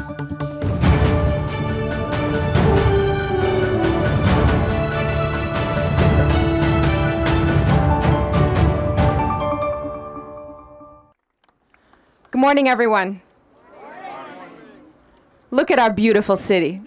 Good morning, everyone. Look at our beautiful city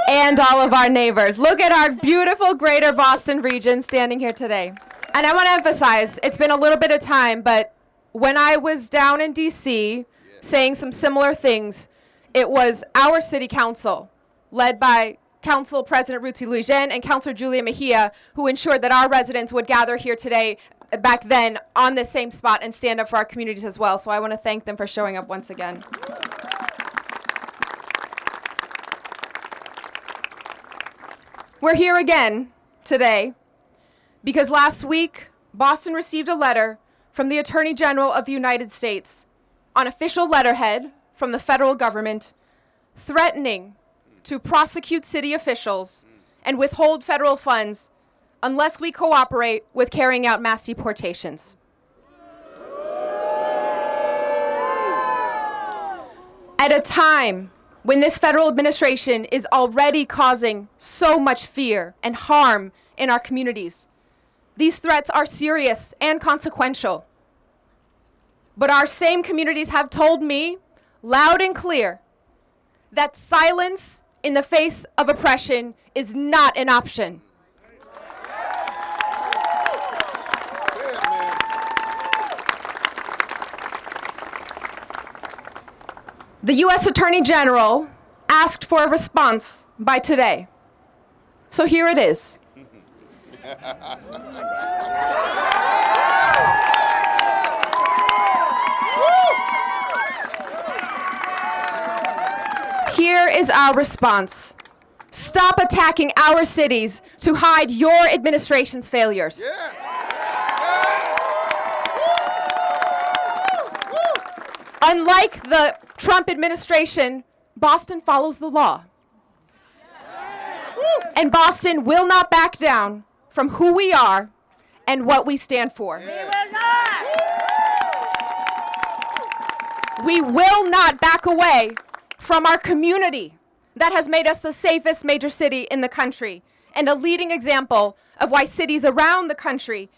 and all of our neighbors. Look at our beautiful greater Boston region standing here today. And I want to emphasize, it's been a little bit of time, but when I was down in D.C. saying some similar things, it was our city council, led by Council President Ubuntu and Councilor Julia Mejia, who ensured that our residents would gather here today, back then, on this same spot and stand up for our communities as well. So I want to thank them for showing up once again. We're here again today because last week, Boston received a letter from the Attorney General of the United States on official letterhead from the federal government threatening to prosecute city officials and withhold federal funds unless we cooperate with carrying out mass deportations. At a time when this federal administration is already causing so much fear and harm in our communities, these threats are serious and consequential. But our same communities have told me, loud and clear, that silence in the face of oppression is not an option. The U.S. Attorney General asked for a response by today. So here it is. Here is our response. Stop attacking our cities to hide your administration's failures. Unlike the Trump administration, Boston follows the law. And Boston will not back down from who we are and what we stand for. We will not back away from our community that has made us the safest major city in the country and a leading example of why cities around the country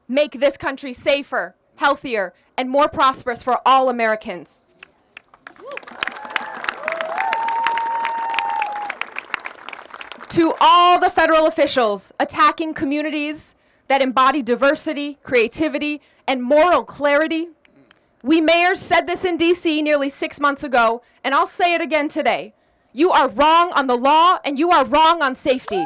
make this country safer, healthier, and more prosperous for all Americans. To all the federal officials attacking communities that embody diversity, creativity, and moral clarity, we mayors said this in D.C. nearly 6 months ago, and I'll say it again today. You are wrong on the law, and you are wrong on safety.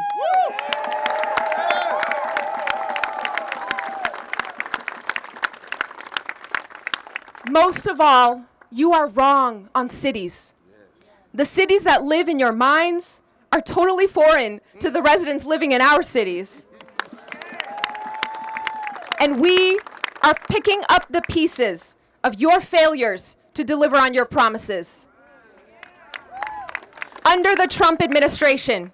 Most of all, you are wrong on cities. The cities that live in your minds are totally foreign to the residents living in our cities. And we are picking up the pieces of your failures to deliver on your promises. Under the Trump administration,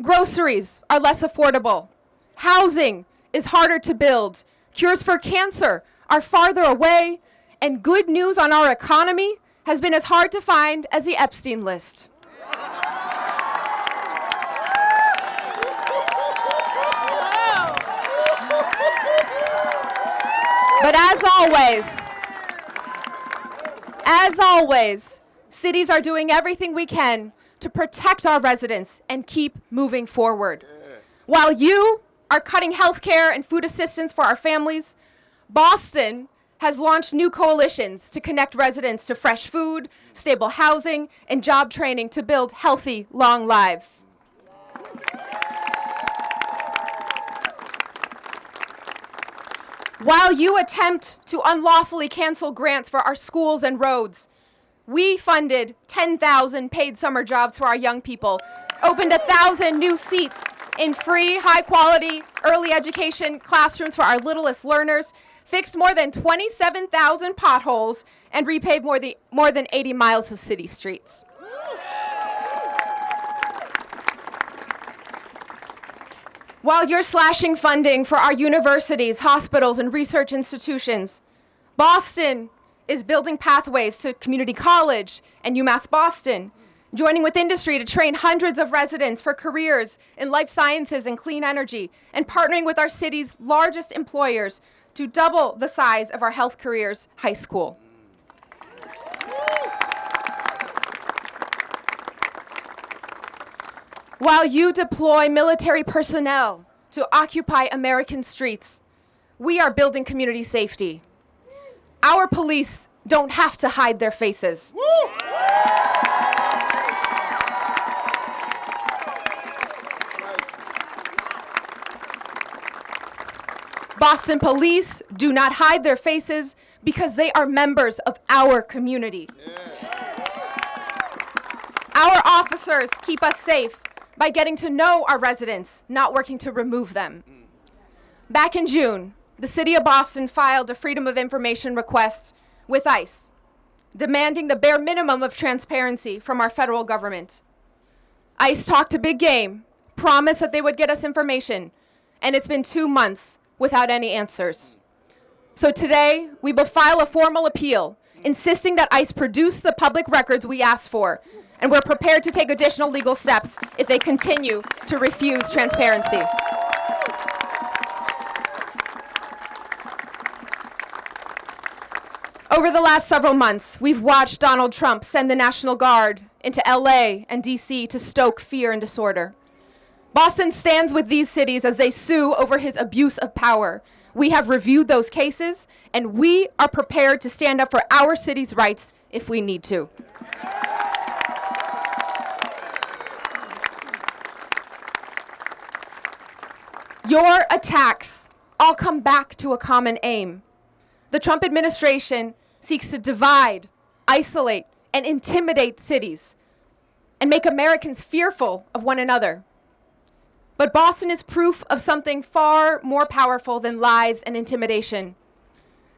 groceries are less affordable. Housing is harder to build. Cures for cancer are farther away. And good news on our economy has been as hard to find as the Epstein list. But as always, cities are doing everything we can to protect our residents and keep moving forward. While you are cutting health care and food assistance for our families, Boston has launched new coalitions to connect residents to fresh food, stable housing, and job training to build healthy, long lives. While you attempt to unlawfully cancel grants for our schools and roads, we funded 10,000 paid summer jobs for our young people, opened 1,000 new seats in free, high-quality early education classrooms for our littlest learners, fixed more than 27,000 potholes, and repaved more than 80 miles of city streets. While you're slashing funding for our universities, hospitals, and research institutions, Boston is building pathways to community college and UMass Boston, joining with industry to train hundreds of residents for careers in life sciences and clean energy, and partnering with our city's largest employers to double the size of our health careers high school. While you deploy military personnel to occupy American streets, we are building community safety. Our police don't have to hide their faces. Boston police do not hide their faces because they are members of our community. Our officers keep us safe by getting to know our residents, not working to remove them. Back in June, the city of Boston filed a Freedom of Information request with ICE, demanding the bare minimum of transparency from our federal government. ICE talked a big game, promised that they would get us information, and it's been 2 months without any answers. So today, we will file a formal appeal, insisting that ICE produce the public records we asked for, and we're prepared to take additional legal steps if they continue to refuse transparency. Over the last several months, we've watched Donald Trump send the National Guard into LA and DC to stoke fear and disorder. Boston stands with these cities as they sue over his abuse of power. We have reviewed those cases, and we are prepared to stand up for our city's rights if we need to. Your attacks all come back to a common aim. The Trump administration seeks to divide, isolate, and intimidate cities and make Americans fearful of one another. But Boston is proof of something far more powerful than lies and intimidation.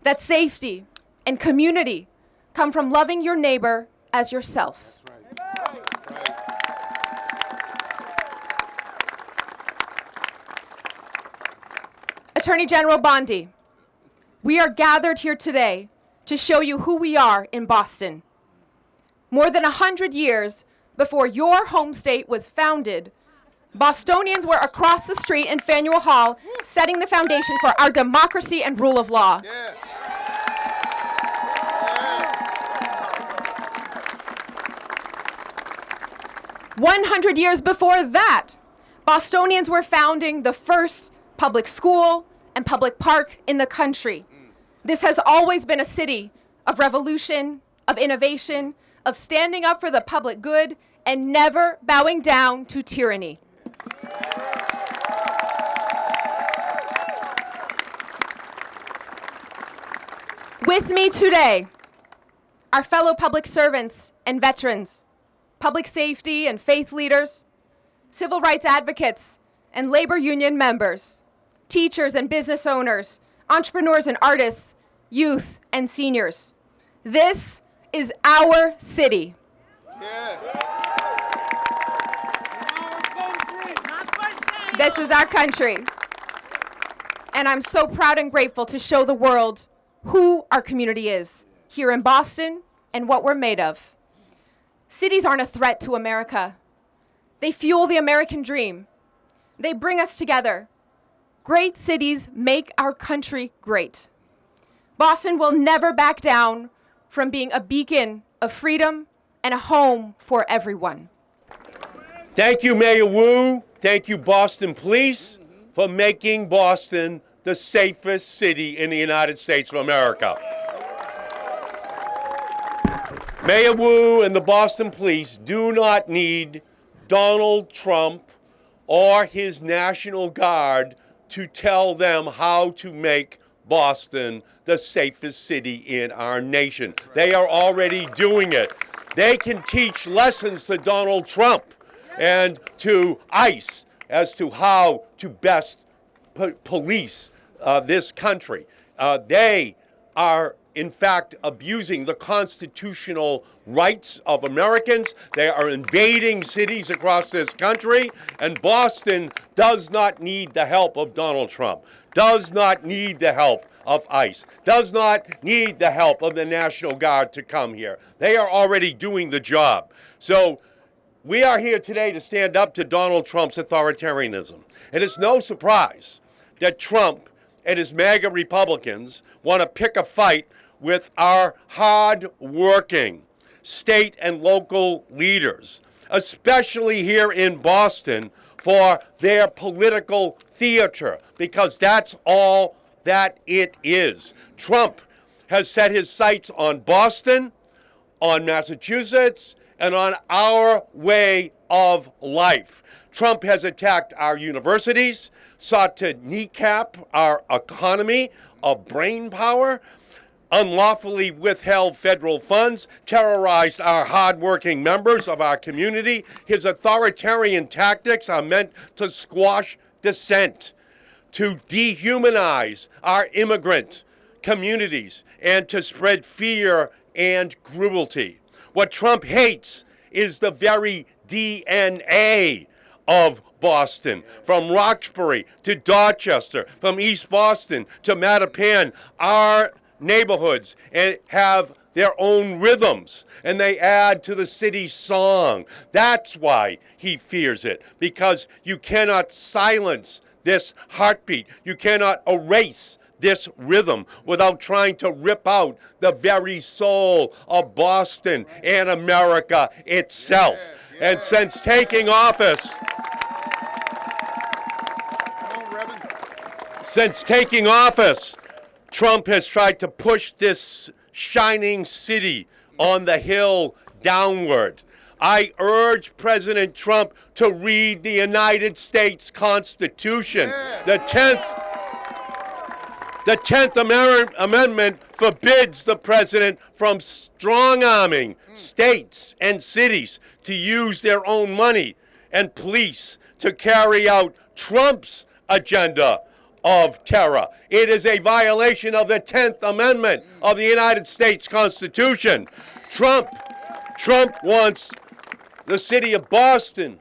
That safety and community come from loving your neighbor as yourself. Attorney General Bondi, we are gathered here today to show you who we are in Boston. More than 100 years before your home state was founded, Bostonians were across the street in Faneuil Hall setting the foundation for our democracy and rule of law. Yeah. 100 years before that, Bostonians were founding the first public school and public park in the country. This has always been a city of revolution, of innovation, of standing up for the public good, and never bowing down to tyranny. With me today, our fellow public servants and veterans, public safety and faith leaders, civil rights advocates and labor union members, teachers and business owners, entrepreneurs and artists, youth and seniors. This is our city. This is our country. And I'm so proud and grateful to show the world who our community is here in Boston and what we're made of. Cities aren't a threat to America. They fuel the American dream. They bring us together. Great cities make our country great. Boston will never back down from being a beacon of freedom and a home for everyone. Thank you, Mayor Wu. Thank you, Boston Police, for making Boston the safest city in the United States of America. Mayor Wu and the Boston Police do not need Donald Trump or his National Guard to tell them how to make Boston the safest city in our nation. They are already doing it. They can teach lessons to Donald Trump and to ICE as to how to best police this country. They are, in fact, abusing the constitutional rights of Americans. They are invading cities across this country, and Boston does not need the help of Donald Trump, does not need the help of ICE, does not need the help of the National Guard to come here. They are already doing the job. So we are here today to stand up to Donald Trump's authoritarianism. It is no surprise that Trump and his MAGA Republicans want to pick a fight with our hard-working state and local leaders, especially here in Boston, for their political theater, because that's all that it is. Trump has set his sights on Boston, on Massachusetts, and on our way of life. Trump has attacked our universities, sought to kneecap our economy of brain power, unlawfully withheld federal funds, terrorized our hardworking members of our community. His authoritarian tactics are meant to squash dissent, to dehumanize our immigrant communities, and to spread fear and cruelty. What Trump hates is the very DNA of Boston, from Roxbury to Dorchester, from East Boston to Mattapan. Our neighborhoods and have their own rhythms, and they add to the city's song. That's why he fears it, because you cannot silence this heartbeat. You cannot erase this rhythm without trying to rip out the very soul of Boston and America itself. And since taking office, Trump has tried to push this shining city on the hill downward. I urge President Trump to read the United States Constitution. The 10th Amendment forbids the president from strong-arming states and cities to use their own money and police to carry out Trump's agenda of terror. It is a violation of the 10th Amendment of the United States Constitution. Trump wants the city of Boston,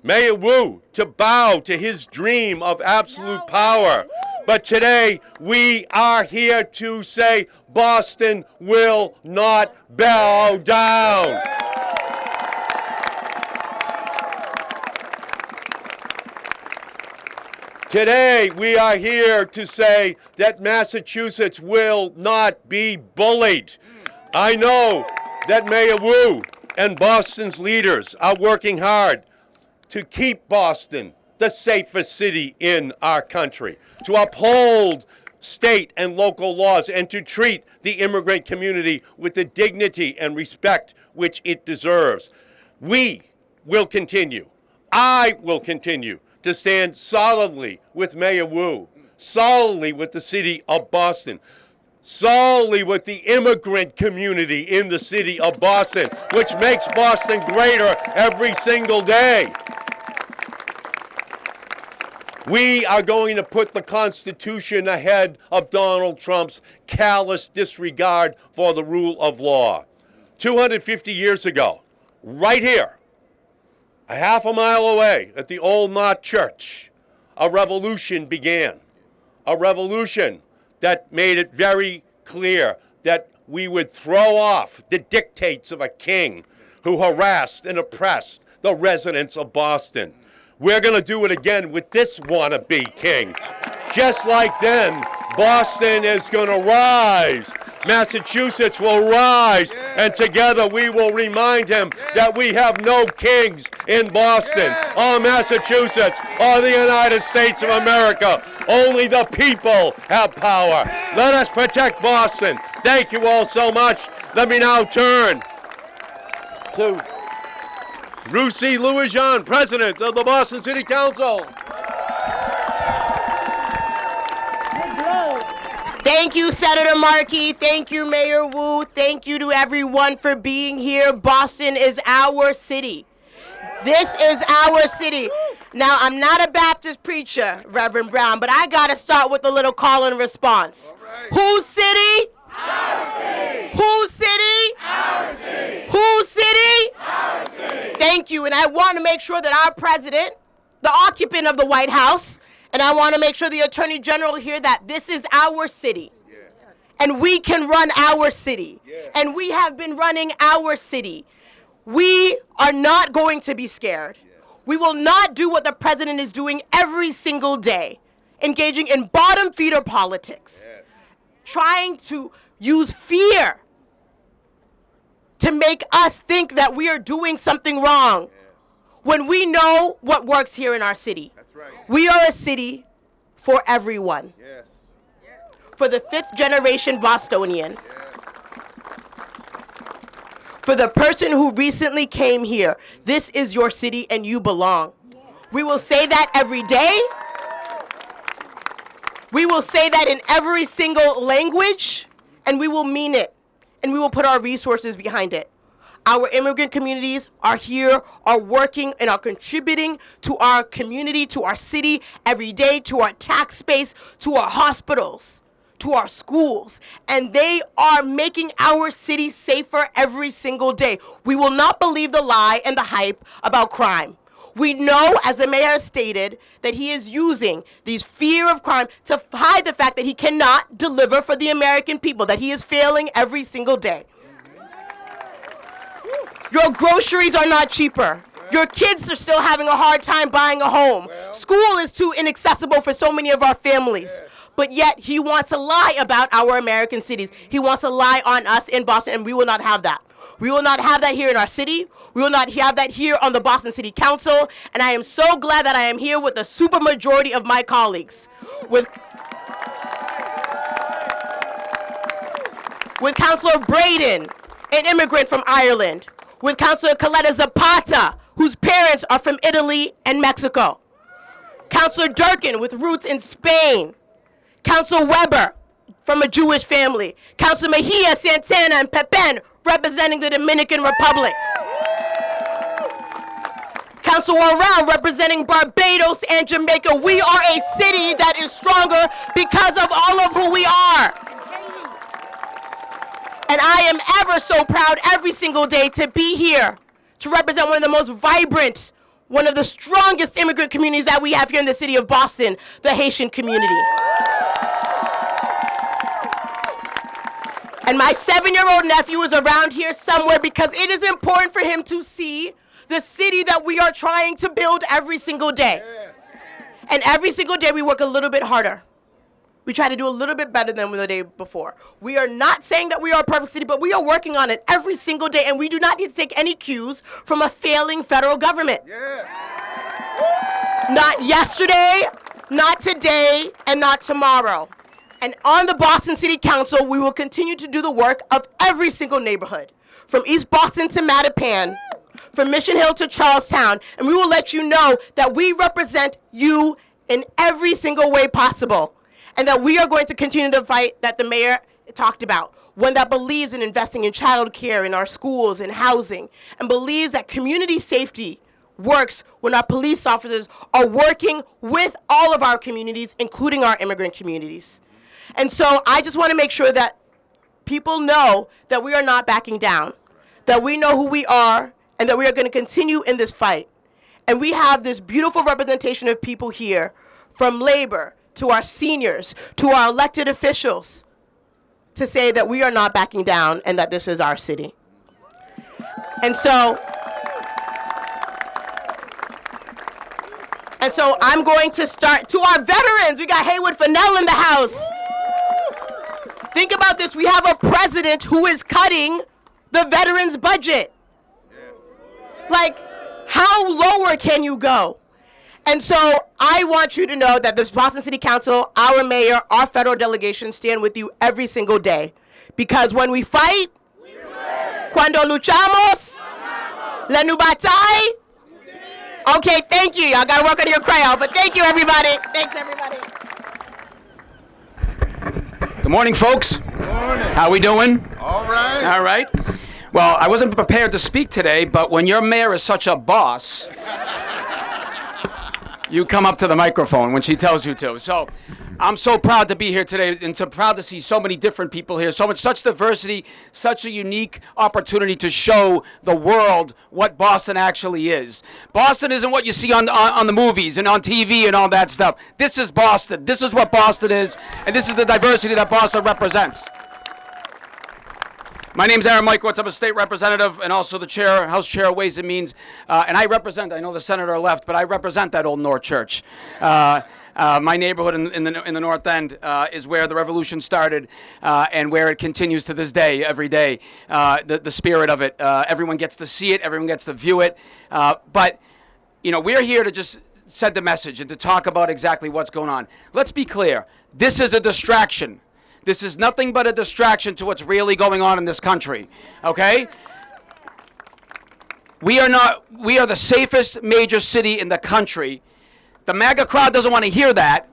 Mayor Wu, to bow to his dream of absolute power. But today, we are here to say Boston will not bow down. Today, we are here to say that Massachusetts will not be bullied. I know that Mayor Wu and Boston's leaders are working hard to keep Boston the safest city in our country, to uphold state and local laws, and to treat the immigrant community with the dignity and respect which it deserves. We will continue, I will continue to stand solidly with Mayor Wu, solidly with the city of Boston, solidly with the immigrant community in the city of Boston, which makes Boston greater every single day. We are going to put the Constitution ahead of Donald Trump's callous disregard for the rule of law. 250 years ago, right here, a half a mile away at the Old Knot Church, a revolution began. A revolution that made it very clear that we would throw off the dictates of a king who harassed and oppressed the residents of Boston. We're going to do it again with this wannabe king. Just like then, Boston is going to rise. Massachusetts will rise, and together we will remind him that we have no kings in Boston or Massachusetts or the United States of America. Only the people have power. Let us protect Boston. Thank you all so much. Let me now turn to Louis-Jean, President of the Boston City Council. Thank you, Senator Markey. Thank you, Mayor Wu. Thank you to everyone for being here. Boston is our city. This is our city. Now, I'm not a Baptist preacher, Reverend Brown, but I got to start with a little call and response. Right. Whose city? Our city. Whose city? Our city. Whose city? Our city. Thank you. And I want to make sure that our president, the occupant of the White House, And I want to make sure the Attorney General hear that this is our city. And we can run our city. And we have been running our city. We are not going to be scared. We will not do what the president is doing every single day, engaging in bottom feeder politics, trying to use fear to make us think that we are doing something wrong when we know what works here in our city. That's right. We are a city for everyone. Yes. For the fifth generation Bostonian. For the person who recently came here, this is your city and you belong. We will say that every day. We will say that in every single language, and we will mean it, and we will put our resources behind it. Our immigrant communities are here, are working, and are contributing to our community, to our city every day, to our tax base, to our hospitals, to our schools, and they are making our city safer every single day. We will not believe the lie and the hype about crime. We know, as the mayor stated, that he is using these fear of crime to hide the fact that he cannot deliver for the American people, that he is failing every single day. Your groceries are not cheaper. Your kids are still having a hard time buying a home. School is too inaccessible for so many of our families. But yet he wants to lie about our American cities. He wants to lie on us in Boston, and we will not have that. We will not have that here in our city. We will not have that here on the Boston City Council. And I am so glad that I am here with the supermajority of my colleagues. With Councilor Braden, an immigrant from Ireland. With Councilor Coletta Zapata, whose parents are from Italy and Mexico. Councilor Durkin, with roots in Spain. Councilor Weber, from a Jewish family. Councilor Mejia, Santana, and Pepin, representing the Dominican Republic. Councilor Worrell, representing Barbados and Jamaica. We are a city that is stronger because of all of who we are. And I am ever so proud every single day to be here, to represent one of the most vibrant, one of the strongest immigrant communities that we have here in the city of Boston, the Haitian community. And my 7-year-old nephew is around here somewhere because it is important for him to see the city that we are trying to build every single day. And every single day we work a little bit harder. We try to do a little bit better than the day before. We are not saying that we are a perfect city, but we are working on it every single day, and we do not need to take any cues from a failing federal government. Not yesterday, not today, and not tomorrow. And on the Boston City Council, we will continue to do the work of every single neighborhood, from East Boston to Mattapan, from Mission Hill to Charlestown, and we will let you know that we represent you in every single way possible, and that we are going to continue the fight that the mayor talked about, one that believes in investing in child care, in our schools, in housing, and believes that community safety works when our police officers are working with all of our communities, including our immigrant communities. And so I just want to make sure that people know that we are not backing down, that we know who we are, and that we are going to continue in this fight. And we have this beautiful representation of people here, from labor to our seniors to our elected officials, to say that we are not backing down and that this is our city. And so I'm going to start to our veterans. We got Haywood Fennell in the house. Think about this. We have a president who is cutting the veterans' budget. Like, how lower can you go? And so I want you to know that the Boston City Council, our mayor, our federal delegation stand with you every single day. Because when we fight, cuando luchamos, la nubatay. Okay, thank you. Y'all got to work on your crayon, but thank you, everybody. Thanks, everybody. Good morning, folks. Good morning. How we doing? All right. All right. Well, I wasn't prepared to speak today, but when your mayor is such a boss, You come up to the microphone when she tells you to. So I'm so proud to be here today and so proud to see so many different people here, such diversity, such a unique opportunity to show the world what Boston actually is. Boston isn't what you see on the movies and on TV and all that stuff. This is Boston. This is what Boston is, and this is the diversity that Boston represents. My name's Aaron Michael. I'm a state representative and also the House Chair of Ways and Means. And I know the senator left, but I represent that old North Church. My neighborhood in the North End is where the revolution started and where it continues to this day, every day. The spirit of it. Everyone gets to see it. Everyone gets to view it. But, we're here to just send the message and to talk about exactly what's going on. Let's be clear. This is a distraction. This is nothing but a distraction to what's really going on in this country, okay? We are the safest major city in the country. The MAGA crowd doesn't want to hear that,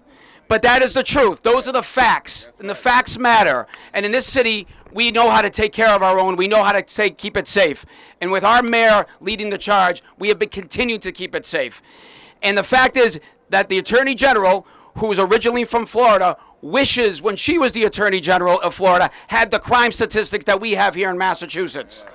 but that is the truth. Those are the facts, and the facts matter. And in this city, we know how to take care of our own. We know how to keep it safe. And with our mayor leading the charge, we have been continuing to keep it safe. And the fact is that the Attorney General, who was originally from Florida, wishes when she was the Attorney General of Florida had the crime statistics that we have here in Massachusetts.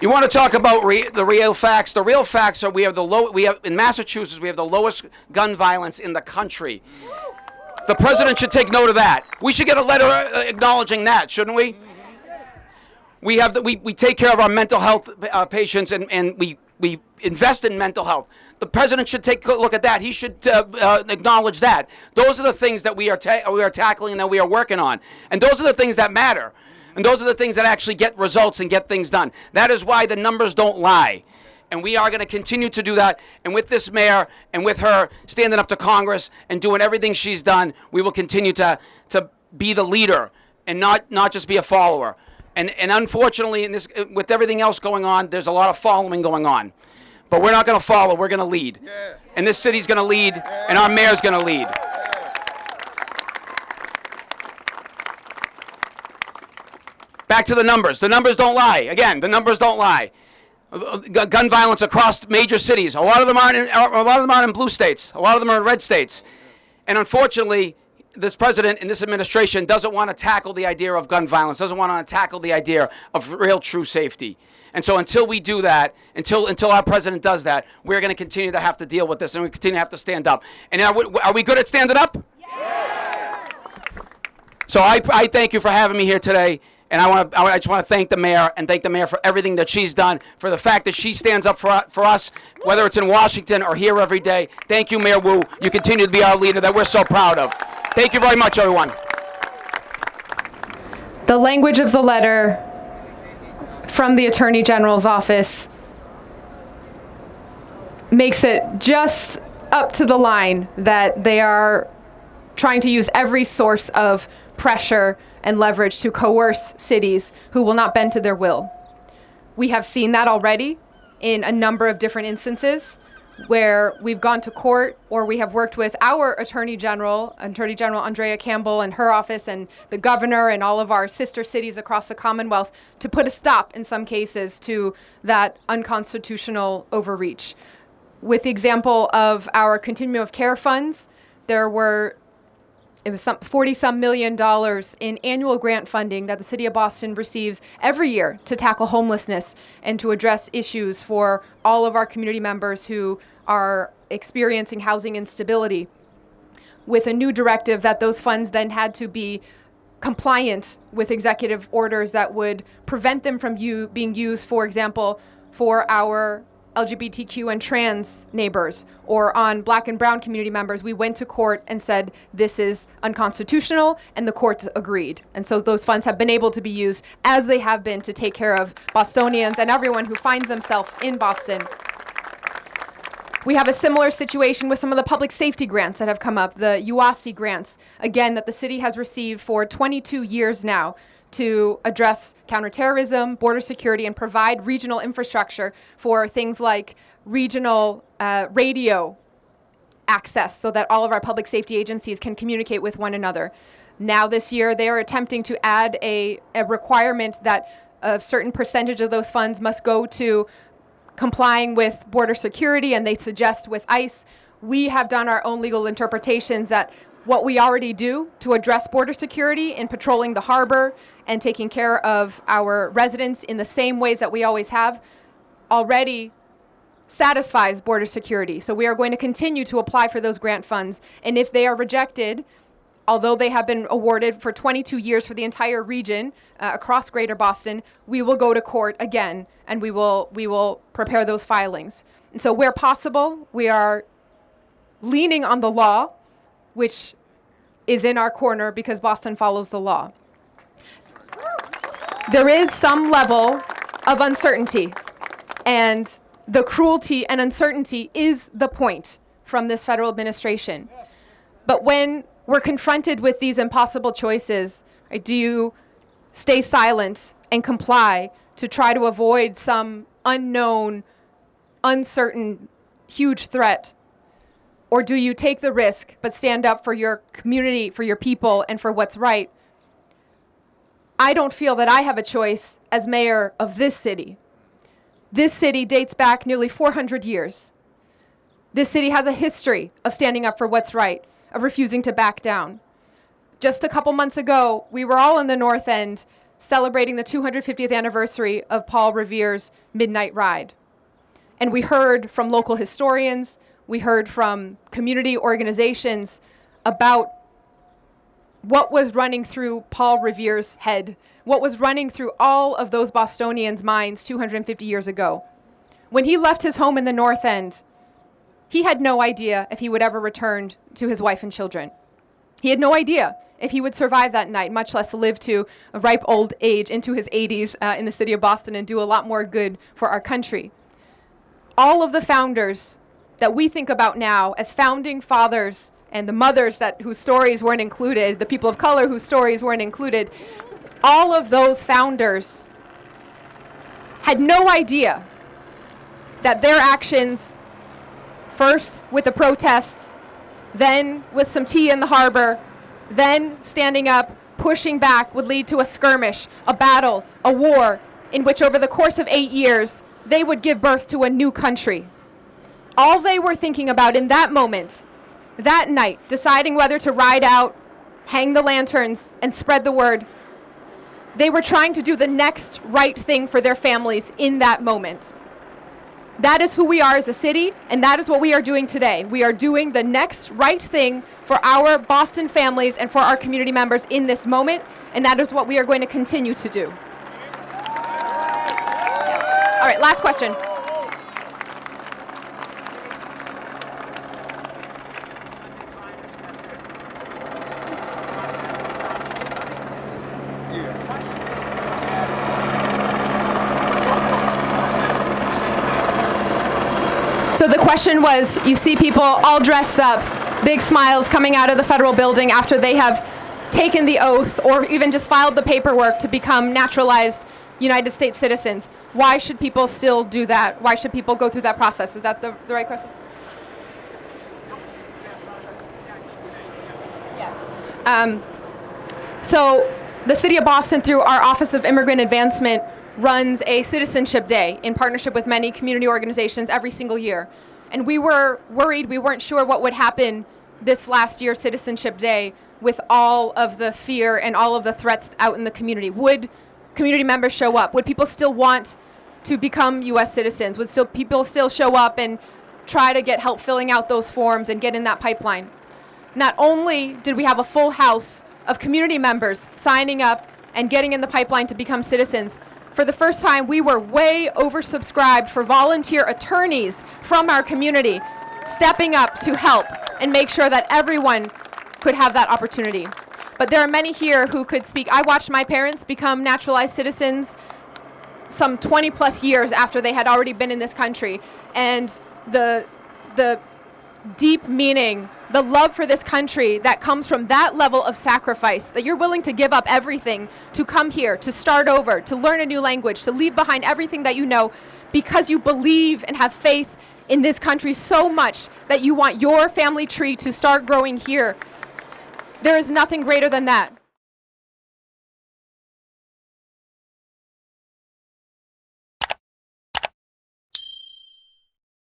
You want to talk about the real facts? The real facts are in Massachusetts we have the lowest gun violence in the country. The president should take note of that. We should get a letter acknowledging that, shouldn't we? We take care of our mental health patients and we invest in mental health. The president should take a look at that. He should acknowledge that. Those are the things that we are tackling and that we are working on. And those are the things that matter. And those are the things that actually get results and get things done. That is why the numbers don't lie. And we are going to continue to do that. And with this mayor and with her standing up to Congress and doing everything she's done, we will continue to be the leader and not just be a follower. And unfortunately, with everything else going on, there's a lot of following going on. But we're not going to follow. We're going to lead. Yes. And this city's going to lead, and our mayor's going to lead. Back to the numbers. The numbers don't lie. Again, the numbers don't lie. Gun violence across major cities. A lot of them aren't in blue states. A lot of them are in red states. And unfortunately, this president and this administration doesn't want to tackle the idea of gun violence, doesn't want to tackle the idea of real, true safety. And so until we do that, until our president does that, we're going to continue to have to deal with this, and we continue to have to stand up. And are we good at standing up? Yes. So I thank you for having me here today. And I just want to thank the mayor and thank the mayor for everything that she's done, for the fact that she stands up for us, whether it's in Washington or here every day. Thank you, Mayor Wu. You continue to be our leader that we're so proud of. Thank you very much, everyone. The language of the letter from the Attorney General's office makes it just up to the line that they are trying to use every source of pressure and leverage to coerce cities who will not bend to their will. We have seen that already in a number of different instances where we've gone to court, or we have worked with our Attorney General Andrea Campbell and her office and the governor and all of our sister cities across the Commonwealth to put a stop in some cases to that unconstitutional overreach. With the example of our continuum of care funds, it was some $40-some million in annual grant funding that the city of Boston receives every year to tackle homelessness and to address issues for all of our community members who are experiencing housing instability, with a new directive that those funds then had to be compliant with executive orders that would prevent them from being used, for example, for our LGBTQ and trans neighbors or on Black and brown community members. We went to court and said this is unconstitutional, and the courts agreed. And so those funds have been able to be used as they have been to take care of Bostonians and everyone who finds themselves in Boston. We have a similar situation with some of the public safety grants that have come up, the UASI grants, again, that the city has received for 22 years now to address counterterrorism, border security, and provide regional infrastructure for things like regional radio access so that all of our public safety agencies can communicate with one another. Now this year, they are attempting to add a requirement that a certain percentage of those funds must go to complying with border security, and they suggest with ICE. We have done our own legal interpretations that what we already do to address border security in patrolling the harbor and taking care of our residents in the same ways that we always have already satisfies border security. So we are going to continue to apply for those grant funds. And if they are rejected, although they have been awarded for 22 years for the entire region across Greater Boston, we will go to court again, and we will prepare those filings. And so where possible, we are leaning on the law, which is in our corner because Boston follows the law. There is some level of uncertainty, and the cruelty and uncertainty is the point from this federal administration. But when we're confronted with these impossible choices, right, do you stay silent and comply to try to avoid some unknown, uncertain, huge threat? Or do you take the risk but stand up for your community, for your people, and for what's right? I don't feel that I have a choice as mayor of this city. This city dates back nearly 400 years. This city has a history of standing up for what's right, of refusing to back down. Just a couple months ago, we were all in the North End celebrating the 250th anniversary of Paul Revere's Midnight Ride. And we heard from local historians, we heard from community organizations about what was running through Paul Revere's head, what was running through all of those Bostonians' minds 250 years ago. When he left his home in the North End, he had no idea if he would ever return to his wife and children. He had no idea if he would survive that night, much less live to a ripe old age into his 80s in the city of Boston and do a lot more good for our country. All of the founders that we think about now as founding fathers and the mothers whose stories weren't included, the people of color whose stories weren't included, all of those founders had no idea that their actions, first with the protest, then with some tea in the harbor, then standing up, pushing back, would lead to a skirmish, a battle, a war, in which over the course of 8 years, they would give birth to a new country. All they were thinking about in that moment, that night, deciding whether to ride out, hang the lanterns, and spread the word, they were trying to do the next right thing for their families in that moment. That is who we are as a city, and that is what we are doing today. We are doing the next right thing for our Boston families and for our community members in this moment, and that is what we are going to continue to do. Yes. All right, last question. So the question was, you see people all dressed up, big smiles coming out of the federal building after they have taken the oath or even just filed the paperwork to become naturalized United States citizens. Why should people still do that? Why should people go through that process? Is that the right question? Yes. So the City of Boston, through our Office of Immigrant Advancement, runs a Citizenship Day in partnership with many community organizations every single year. And we were worried, we weren't sure what would happen this last year, Citizenship Day, with all of the fear and all of the threats out in the community. Would community members show up? Would people still want to become U.S. citizens? Would people still show up and try to get help filling out those forms and get in that pipeline? Not only did we have a full house of community members signing up and getting in the pipeline to become citizens, for the first time, we were way oversubscribed for volunteer attorneys from our community stepping up to help and make sure that everyone could have that opportunity. But there are many here who could speak. I watched my parents become naturalized citizens some 20 plus years after they had already been in this country. And the deep meaning, the love for this country that comes from that level of sacrifice, that you're willing to give up everything to come here, to start over, to learn a new language, to leave behind everything that you know because you believe and have faith in this country so much that you want your family tree to start growing here. There is nothing greater than that.